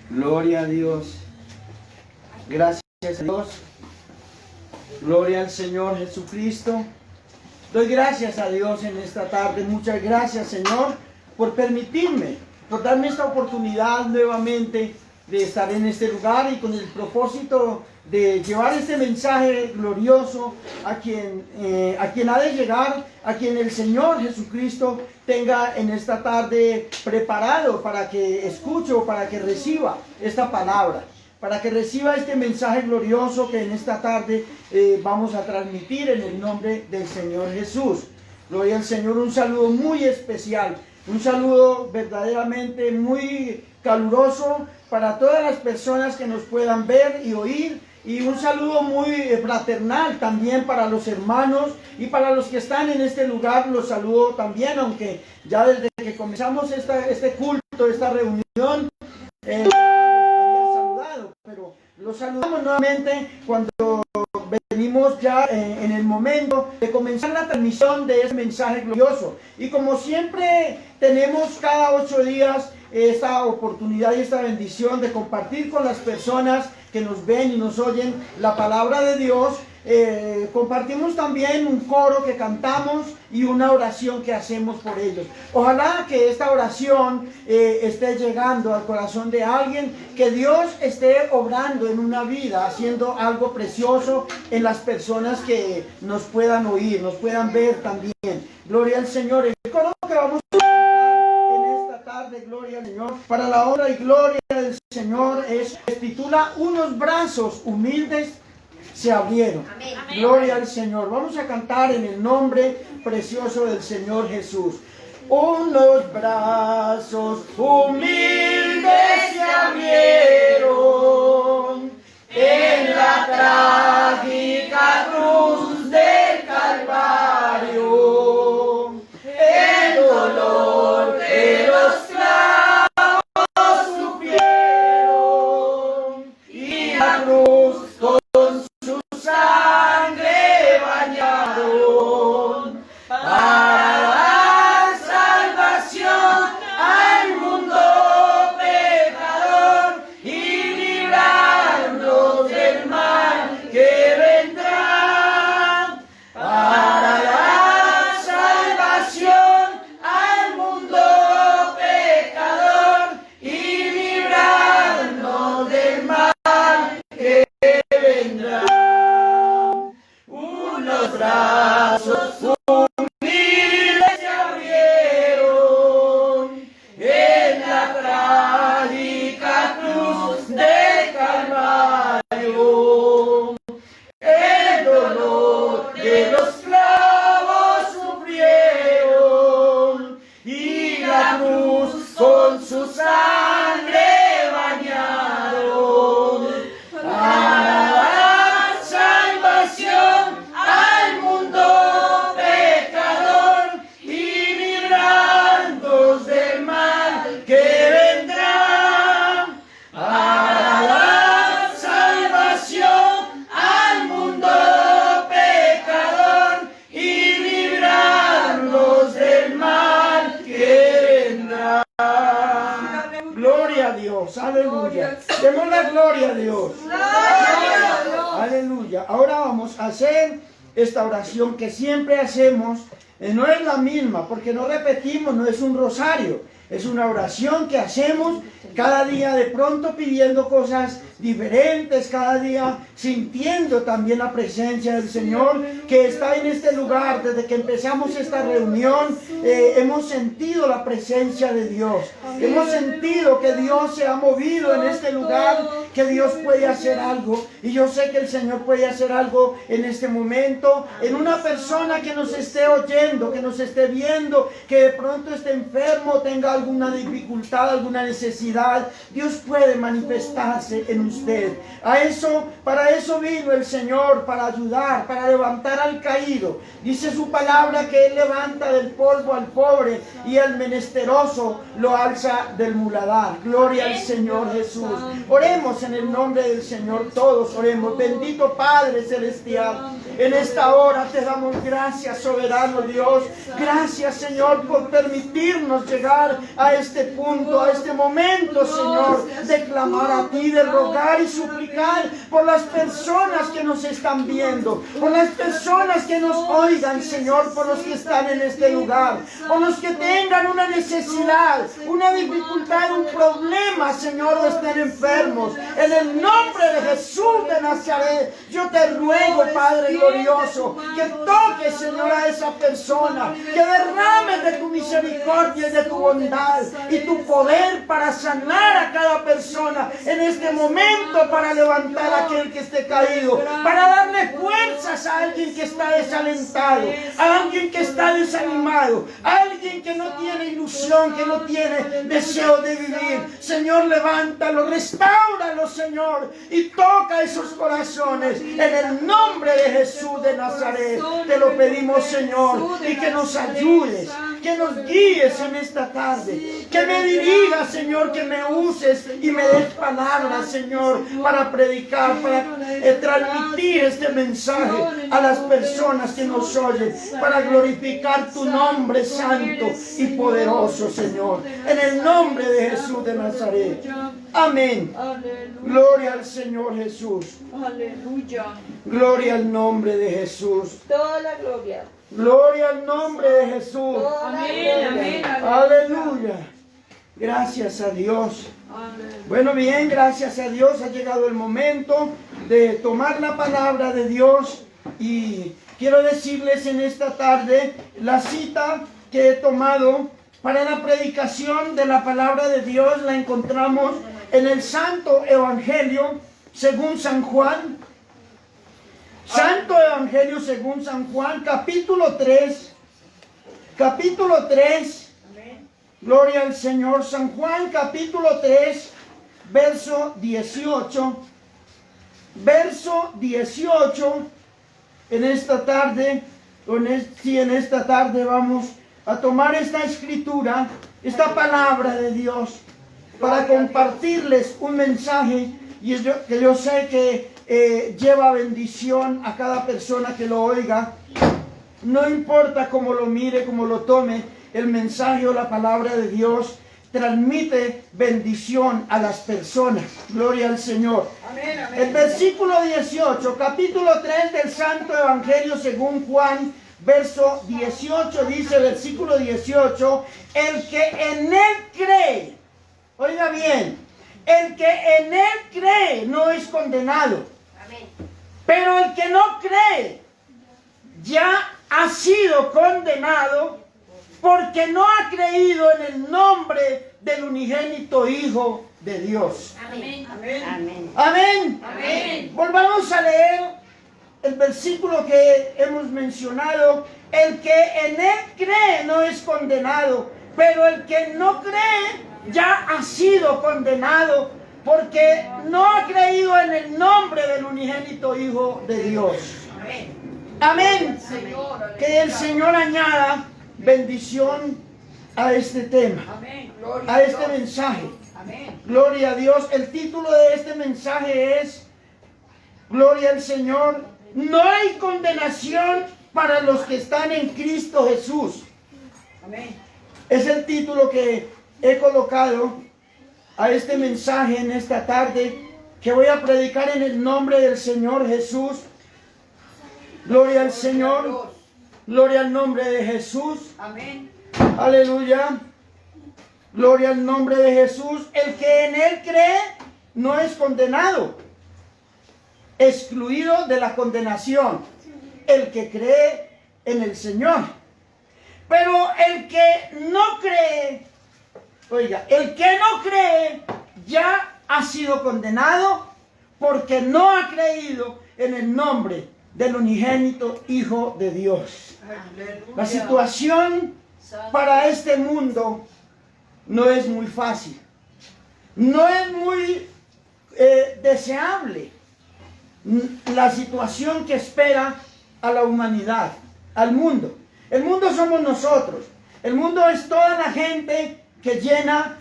Gloria a Dios. Gracias a Dios. Gloria al Señor Jesucristo. Doy gracias a Dios en esta tarde. Muchas gracias, Señor, por permitirme, por darme esta oportunidad nuevamente de estar en este lugar y con el propósito de llevar este mensaje glorioso a quien ha de llegar, a quien el Señor Jesucristo tenga en esta tarde preparado para que escuche o para que reciba esta palabra, para que reciba este mensaje glorioso que en esta tarde vamos a transmitir en el nombre del Señor Jesús. Gloria al Señor. Un saludo muy especial, un saludo verdaderamente muy caluroso para todas las personas que nos puedan ver y oír, y un saludo muy fraternal también para los hermanos y para los que están en este lugar. Los saludo también, aunque ya desde que comenzamos este culto, esta reunión, los había saludado, pero los saludamos nuevamente cuando venimos ya en el momento de comenzar la transmisión de ese mensaje glorioso. Y como siempre tenemos cada 8 días esta oportunidad y esta bendición de compartir con las personas que nos ven y nos oyen la palabra de Dios. Compartimos también un coro que cantamos y una oración que hacemos por ellos. Ojalá que esta oración esté llegando al corazón de alguien, que Dios esté obrando en una vida, haciendo algo precioso en las personas que nos puedan oír, nos puedan ver también. Gloria al Señor. El coro que vamos a cantar en esta tarde, gloria al Señor, para la honra y gloria del Señor, se titula Unos brazos humildes se abrieron. Amén. Gloria al Señor. Vamos a cantar en el nombre precioso del Señor Jesús. Unos brazos humildes se abrieron en la trágica cruz del Calvario. El dolor de los clavos sufrieron y la cruz con su sangre bañaron para dar salvación al mundo pecador y librarnos del mal que vendrá. Para dar salvación al mundo pecador y librarnos del mal que vendrá. Unos brazos humildes se abrieron en la trágica cruz del Calvario. El dolor de los clavos sufrieron y la cruz con su sangre bañaron para dar salvación al mundo pecador y librarnos del mal que vendrá. Para dar salvación al mundo pecador y librarnos del mal que vendrá. Gloria a Dios, aleluya. Demos la gloria a Dios. Aleluya. Ahora vamos a hacer esta oración que siempre hacemos. No es la misma, porque no repetimos, no es un rosario. Es una oración que hacemos cada día, de pronto pidiendo cosas diferentes, cada día sintiendo también la presencia del Señor que está en este lugar. Desde que empezamos esta reunión hemos sentido la presencia de Dios. Hemos sentido que Dios se ha movido en este lugar, que Dios puede hacer algo. Y yo sé que el Señor puede hacer algo en este momento, en una persona que nos esté oyendo, que nos esté viendo, que de pronto esté enfermo, tenga alguna dificultad, alguna necesidad. Dios puede manifestarse en usted. Para eso vino el Señor, para ayudar, para levantar al caído. Dice su palabra que Él levanta del polvo al pobre y al menesteroso lo alza del muladar. Gloria al Señor Jesús. Oremos en el nombre del Señor, todos oremos. Bendito Padre Celestial, en esta hora te damos gracias, soberano Dios. Gracias, Señor, por permitirnos llegar a este punto, a este momento, Señor, de clamar a ti, de rogar y suplicar por las personas que nos están viendo, por las personas que nos oigan, Señor, por los que están en este lugar, por los que tengan una necesidad, una dificultad, un problema, Señor, o estén enfermos. En el nombre de Jesús de Nazaret, yo te ruego, Padre glorioso, que toques, Señor, a esa persona, que derrames de tu misericordia y de tu bondad y tu poder para sanar a cada persona en este momento, para levantar a aquel que esté caído, para darle fuerzas a alguien que está desalentado, a alguien que está desanimado, a alguien que no tiene ilusión, que no tiene deseo de vivir. Señor, levántalo, restáuralo, Señor, y toca esos corazones en el nombre de Jesús de Nazaret. Te lo pedimos, Señor, y que nos ayudes, que nos guíes en esta tarde, que me dirigas, Señor, que me uses y me des palabras, Señor, para predicar, para transmitir este mensaje a las personas que nos oyen, para glorificar tu nombre santo y poderoso, Señor, en el nombre de Jesús de Nazaret. Amén. Gloria al Señor Jesús. Aleluya. Gloria al nombre de Jesús. Toda la gloria. Gloria al nombre de Jesús. Amén, amén, Aleluya. Gracias a Dios. Bueno, bien, gracias a Dios ha llegado el momento de tomar la palabra de Dios, y quiero decirles en esta tarde la cita que he tomado para la predicación de la palabra de Dios. La encontramos en el Santo Evangelio según San Juan. Santo Evangelio según San Juan, capítulo 3. Capítulo 3. Gloria al Señor. San Juan, capítulo 3, verso 18. Verso 18. En esta tarde, en esta tarde vamos a tomar esta escritura, esta palabra de Dios, para compartirles un mensaje que yo sé que lleva bendición a cada persona que lo oiga. No importa cómo lo mire, cómo lo tome, el mensaje o la palabra de Dios transmite bendición a las personas. Gloria al Señor. Amén, amén. El versículo 18, capítulo 3 del Santo Evangelio según Juan, verso 18, dice, versículo 18, el que en él cree, oiga bien, el que en él cree no es condenado. Amén. Pero el que no cree ya ha sido condenado, porque no ha creído en el nombre del unigénito Hijo de Dios. Amén. Amén. Amén. Amén. Volvamos a leer el versículo que hemos mencionado. El que en él cree no es condenado, pero el que no cree ya ha sido condenado, porque no ha creído en el nombre del unigénito Hijo de Dios. Amén. Amén. Señor, Que el Señor añada bendición a este tema, amén. Gloria a este Dios. mensaje. Amén. Gloria a Dios. El título de este mensaje es Gloria al Señor. No hay condenación para los que están en Cristo Jesús. Amén. Es el título que he colocado a este mensaje en esta tarde, que voy a predicar en el nombre del Señor Jesús. Gloria al Señor. Gloria al nombre de Jesús. Amén. Aleluya. Gloria al nombre de Jesús. El que en él cree no es condenado, excluido de la condenación, el que cree en el Señor. Pero el que no cree, oiga, el que no cree ya ha sido condenado, porque no ha creído en el nombre del unigénito Hijo de Dios. Aleluya. La situación para este mundo no es muy fácil, no es muy deseable la situación que espera a la humanidad, al mundo. El mundo somos nosotros, el mundo es toda la gente que llena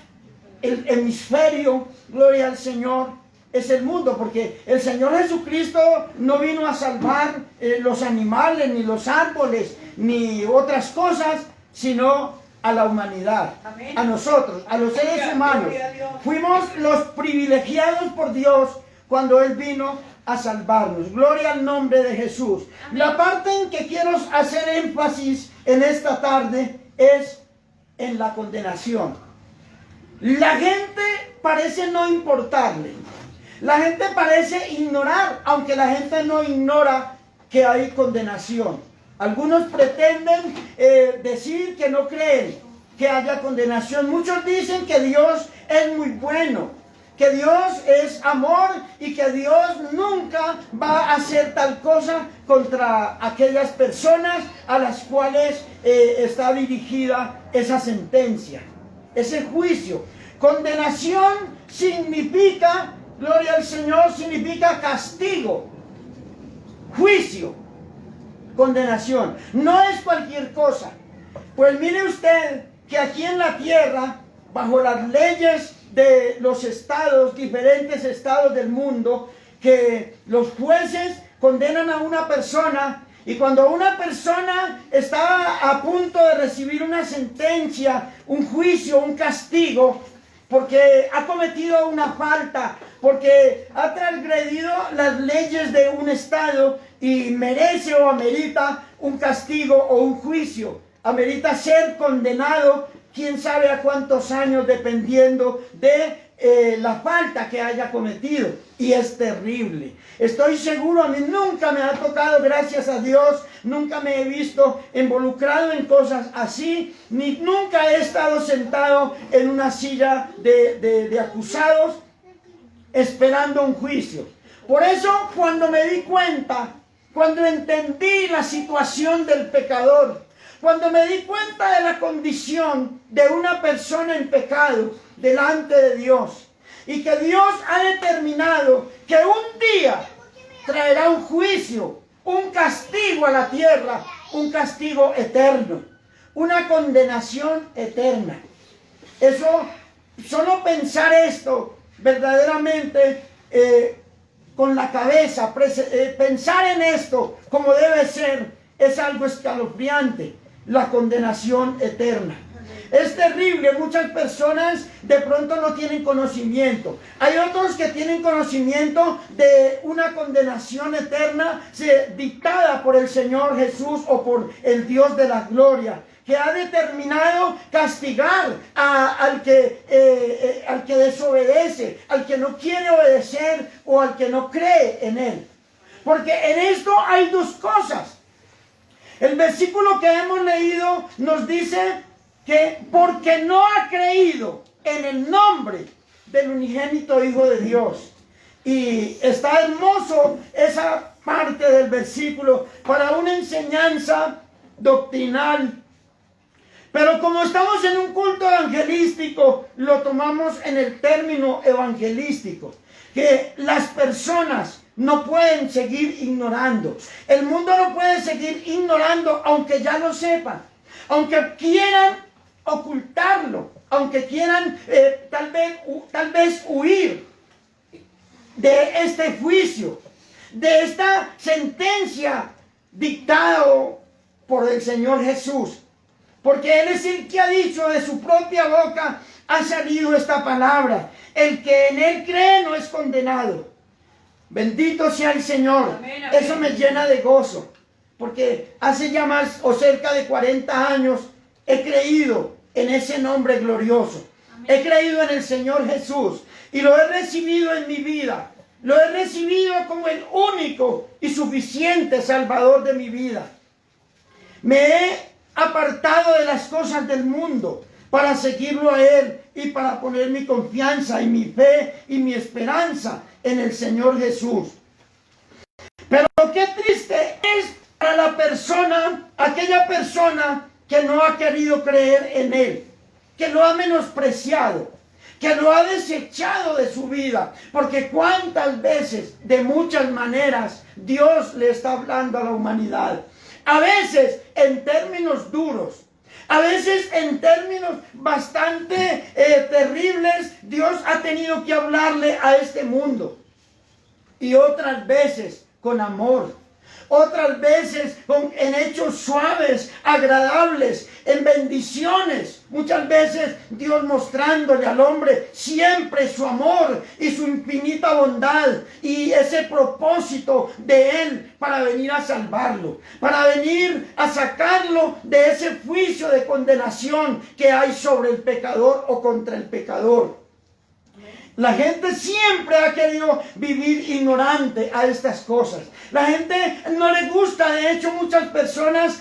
el hemisferio, gloria al Señor, es el mundo, porque el Señor Jesucristo no vino a salvar los animales, ni los árboles, ni otras cosas, sino a la humanidad, Amén. a nosotros, a los seres humanos. Gloria a Dios. Fuimos los privilegiados por Dios cuando Él vino a salvarnos. Gloria al nombre de Jesús. La parte en que quiero hacer énfasis en esta tarde es en la condenación. La gente parece no importarle. La gente parece ignorar, aunque la gente no ignora que hay condenación. Algunos pretenden decir que no creen que haya condenación. Muchos dicen que Dios es muy bueno, que Dios es amor y que Dios nunca va a hacer tal cosa contra aquellas personas a las cuales está dirigida esa sentencia, ese juicio. Condenación significa, gloria al Señor, significa castigo, juicio, condenación. No es cualquier cosa. Pues mire usted que aquí en la tierra, bajo las leyes de los estados, diferentes estados del mundo, que los jueces condenan a una persona, y cuando una persona está a punto de recibir una sentencia, un juicio, un castigo, porque ha cometido una falta, porque ha transgredido las leyes de un estado y merece o amerita un castigo o un juicio, amerita ser condenado, quién sabe a cuántos años, dependiendo de la falta que haya cometido. Y es terrible. Estoy seguro, a mí nunca me ha tocado, gracias a Dios, nunca me he visto involucrado en cosas así, ni nunca he estado sentado en una silla de acusados esperando un juicio. Por eso, cuando me di cuenta, cuando entendí la situación del pecador, cuando me di cuenta de la condición de una persona en pecado delante de Dios, y que Dios ha determinado que un día traerá un juicio, un castigo a la tierra, un castigo eterno, una condenación eterna. Eso, solo pensar esto verdaderamente con la cabeza, pensar en esto como debe ser, es algo escalofriante, la condenación eterna. Es terrible, muchas personas de pronto no tienen conocimiento. Hay otros que tienen conocimiento de una condenación eterna dictada por el Señor Jesús o por el Dios de la gloria, que ha determinado castigar al que desobedece, al que no quiere obedecer o al que no cree en Él. Porque en esto hay dos cosas. El versículo que hemos leído nos dice que porque no ha creído en el nombre del unigénito Hijo de Dios. Y está hermoso esa parte del versículo para una enseñanza doctrinal. Pero como estamos en un culto evangelístico, lo tomamos en el término evangelístico, que las personas no pueden seguir ignorando. El mundo no puede seguir ignorando, aunque ya lo sepan, aunque quieran ocultarlo, aunque quieran tal vez huir de este juicio, de esta sentencia dictado por el Señor Jesús. Porque Él es el que ha dicho, de su propia boca ha salido esta palabra: el que en Él cree no es condenado. Bendito sea el Señor. Amén, amén. Eso me llena de gozo, porque hace ya más o cerca de 40 años he creído en ese nombre glorioso. Amén. He creído en el Señor Jesús y lo he recibido en mi vida. Lo he recibido como el único y suficiente Salvador de mi vida. Me he apartado de las cosas del mundo para seguirlo a Él y para poner mi confianza y mi fe y mi esperanza en el Señor Jesús. Pero qué triste es para la persona, aquella persona que no ha querido creer en Él, que lo ha menospreciado, que lo ha desechado de su vida, porque cuántas veces, de muchas maneras, Dios le está hablando a la humanidad. A veces en términos duros, a veces en términos bastante terribles, Dios ha tenido que hablarle a este mundo. Y otras veces con amor, Otras veces en hechos suaves, agradables, en bendiciones. Muchas veces Dios mostrándole al hombre siempre su amor y su infinita bondad y ese propósito de Él para venir a salvarlo, para venir a sacarlo de ese juicio de condenación que hay sobre el pecador o contra el pecador. La gente siempre ha querido vivir ignorante a estas cosas. La gente no le gusta, de hecho muchas personas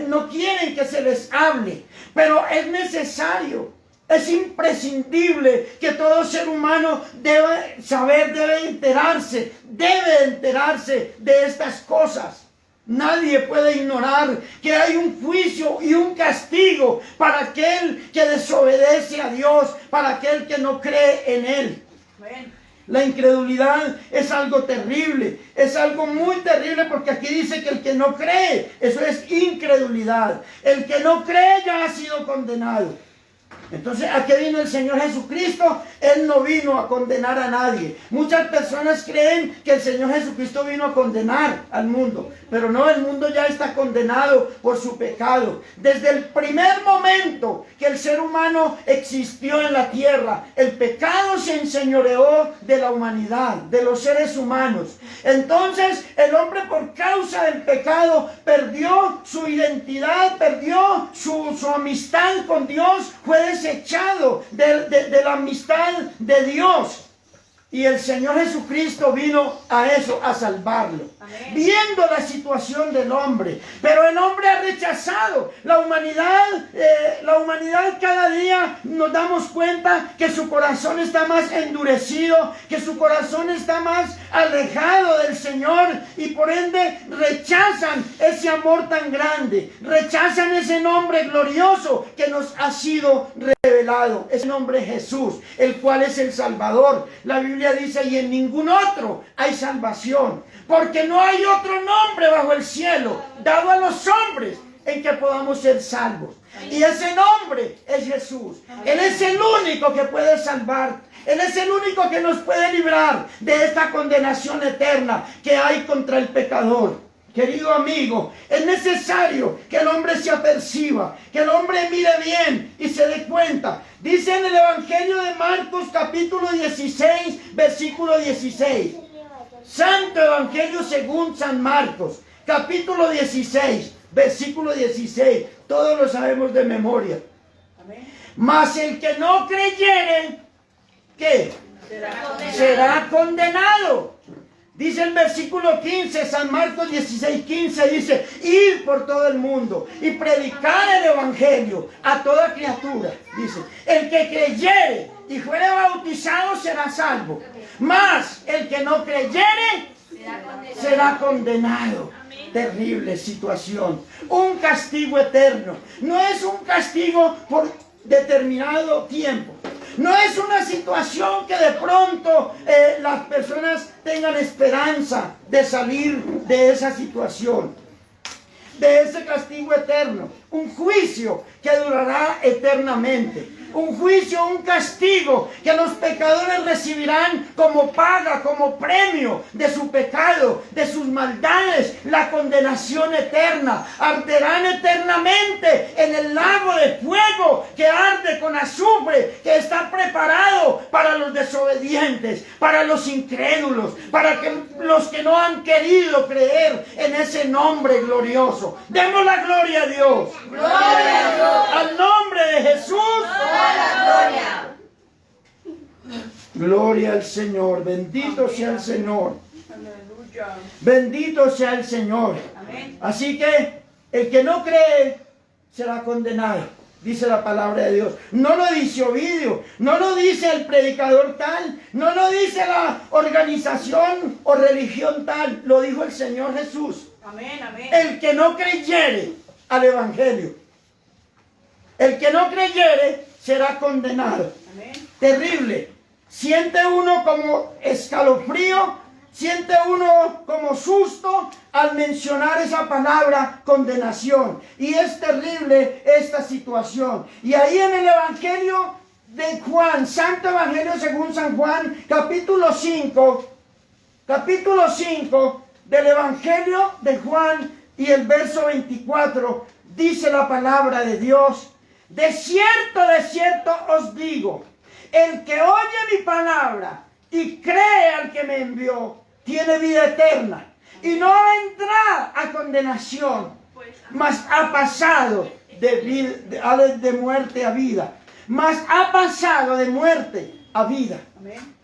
no quieren que se les hable, pero es necesario, es imprescindible que todo ser humano debe saber, debe enterarse de estas cosas. Nadie puede ignorar que hay un juicio y un castigo para aquel que desobedece a Dios, para aquel que no cree en Él. La incredulidad es algo terrible, es algo muy terrible, porque aquí dice que el que no cree, eso es incredulidad. El que no cree ya ha sido condenado. Entonces, ¿a qué vino el Señor Jesucristo? Él no vino a condenar a nadie. Muchas personas creen que el Señor Jesucristo vino a condenar al mundo, pero no, el mundo ya está condenado por su pecado. Desde el primer momento que el ser humano existió en la tierra, el pecado se enseñoreó de la humanidad, de los seres humanos. Entonces, el hombre, por causa del pecado, perdió su identidad, perdió su amistad con Dios, fue desechado de la amistad de Dios. Y el Señor Jesucristo vino a eso, a salvarlo. Amén. Viendo la situación del hombre. Pero el hombre ha rechazado. La humanidad cada día nos damos cuenta que su corazón está más endurecido, que su corazón está más alejado del Señor. Y por ende rechazan ese amor tan grande. Rechazan ese nombre glorioso que nos ha sido revelado. Ese nombre Jesús, el cual es el Salvador. La Biblia dice, y en ningún otro hay salvación, porque no hay otro nombre bajo el cielo dado a los hombres en que podamos ser salvos. Y ese nombre es Jesús. Él es el único que puede salvar. Él es el único que nos puede librar de esta condenación eterna que hay contra el pecador. Querido amigo, es necesario que el hombre se aperciba, que el hombre mire bien y se dé cuenta. Dice en el Evangelio de Marcos, capítulo 16, versículo 16. Santo Evangelio según San Marcos, capítulo 16, versículo 16. Todos lo sabemos de memoria. Mas el que no creyere, ¿qué? Será condenado. Dice el versículo 15, San Marcos 16, 15, dice, ir por todo el mundo y predicar el evangelio a toda criatura. Dice, el que creyere y fuere bautizado será salvo, mas el que no creyere será condenado. Terrible situación, un castigo eterno. No es un castigo por determinado tiempo. No es una situación que de pronto las personas tengan esperanza de salir de esa situación, de ese castigo eterno. Un juicio que durará eternamente. Un juicio, un castigo que los pecadores recibirán como paga, como premio de su pecado, de sus maldades, la condenación eterna. Arderán eternamente en el lago de fuego que arde con azufre, que está preparado para los desobedientes, para los incrédulos, para los que no han querido creer en ese nombre glorioso. Demos la gloria a Dios. Gloria a Dios. Al nombre de Jesús. Gloria. Gloria al Señor. Bendito sea el Señor. Aleluya. Bendito sea el Señor. Amén. Así que el que no cree será condenado, dice la palabra de Dios. No lo dice Ovidio, no lo dice el predicador tal, no lo dice la organización o religión tal, lo dijo el Señor Jesús. Amén, amén. El que no creyere al evangelio, el que no creyere será condenado. Amén. Terrible. Siente uno como escalofrío, siente uno como susto al mencionar esa palabra condenación. Y es terrible esta situación. Y ahí en el Evangelio de Juan, Santo Evangelio según San Juan, capítulo 5, del Evangelio de Juan y el verso 24, dice la palabra de Dios: de cierto os digo, el que oye mi palabra y cree al que me envió, tiene vida eterna, y no vendrá a condenación, mas ha pasado de muerte a vida. Mas ha pasado de muerte a vida. Amén.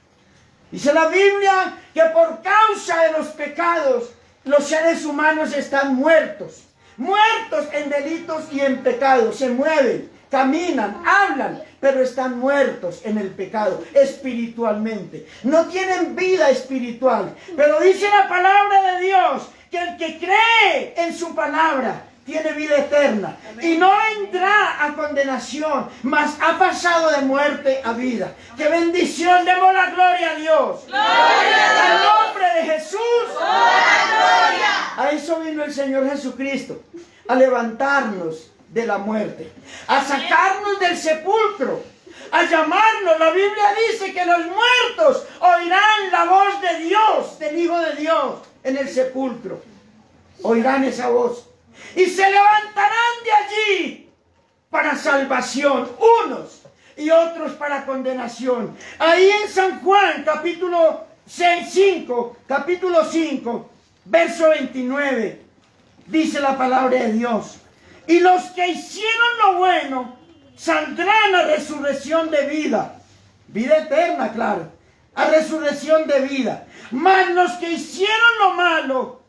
Dice la Biblia que por causa de los pecados los seres humanos están muertos. Muertos en delitos y en pecados. Se mueven, caminan, hablan, pero están muertos en el pecado espiritualmente. No tienen vida espiritual. Pero dice la palabra de Dios que el que cree en su palabra tiene vida eterna. Amén. Y no vendrá a condenación, mas ha pasado de muerte a vida. ¡Qué bendición! Demos la gloria a Dios. ¡Gloria! Al nombre de Jesús. ¡Gloria! A eso vino el Señor Jesucristo, a levantarnos de la muerte, a sacarnos del sepulcro, a llamarnos. La Biblia dice que los muertos oirán la voz de Dios, del Hijo de Dios, en el sepulcro. Oirán esa voz. Y se levantarán de allí para salvación, unos y otros para condenación. Ahí en San Juan, capítulo 5, verso 29, dice la palabra de Dios: y los que hicieron lo bueno saldrán a resurrección de vida. Vida eterna, claro. A resurrección de vida. Mas los que hicieron lo malo,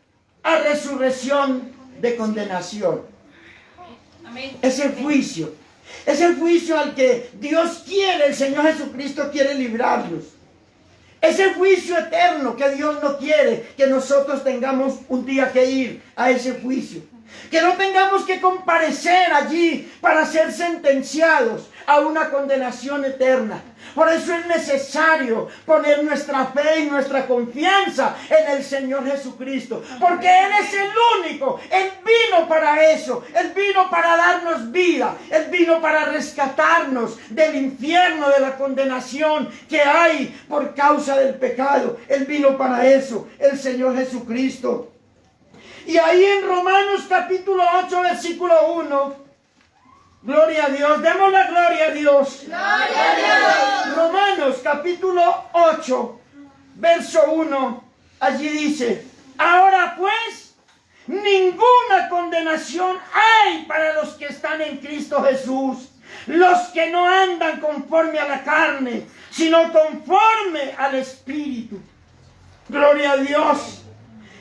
a resurrección de condenación. Amén. Es el juicio. Es el juicio al que Dios quiere, el Señor Jesucristo quiere librarlos. Es el juicio eterno que Dios no quiere que nosotros tengamos un día que ir a ese juicio. Que no tengamos que comparecer allí para ser sentenciados a una condenación eterna. Por eso es necesario poner nuestra fe y nuestra confianza en el Señor Jesucristo. Porque Él es el único. Él vino para eso. Él vino para darnos vida. Él vino para rescatarnos del infierno, de la condenación que hay por causa del pecado. Él vino para eso, el Señor Jesucristo. Y ahí en Romanos capítulo 8, versículo 1, gloria a Dios, demos la gloria a Dios. Gloria a Dios. Romanos capítulo 8, verso 1, allí dice: ahora pues, ninguna condenación hay para los que están en Cristo Jesús, los que no andan conforme a la carne, sino conforme al Espíritu. Gloria a Dios.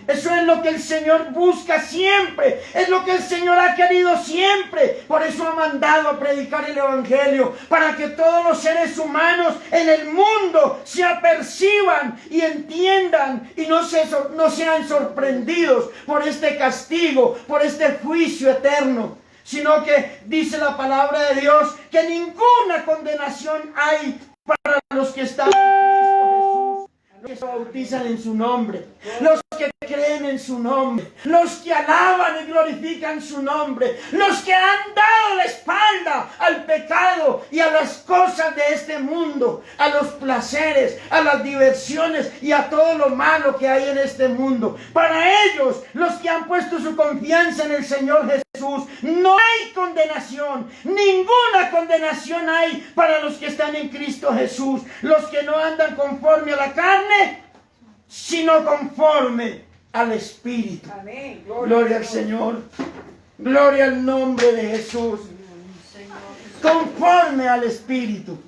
Eso es lo que el Señor busca siempre. Es lo que el Señor ha querido siempre. Por eso ha mandado a predicar el Evangelio. Para que todos los seres humanos en el mundo se aperciban y entiendan. Y no sean sorprendidos por este castigo, por este juicio eterno. Sino que dice la palabra de Dios que ninguna condenación hay para los que están en Cristo Jesús. Los que se bautizan en su nombre. Los que creen en su nombre, los que alaban y glorifican su nombre, los que han dado la espalda al pecado y a las cosas de este mundo, a los placeres, a las diversiones y a todo lo malo que hay en este mundo. Para ellos, los que han puesto su confianza en el Señor Jesús, no hay condenación, ninguna condenación hay para los que están en Cristo Jesús, los que no andan conforme a la carne, sino conforme al Espíritu. Amén. Gloria al Señor. Gloria al nombre de Jesús. Conforme al Espíritu.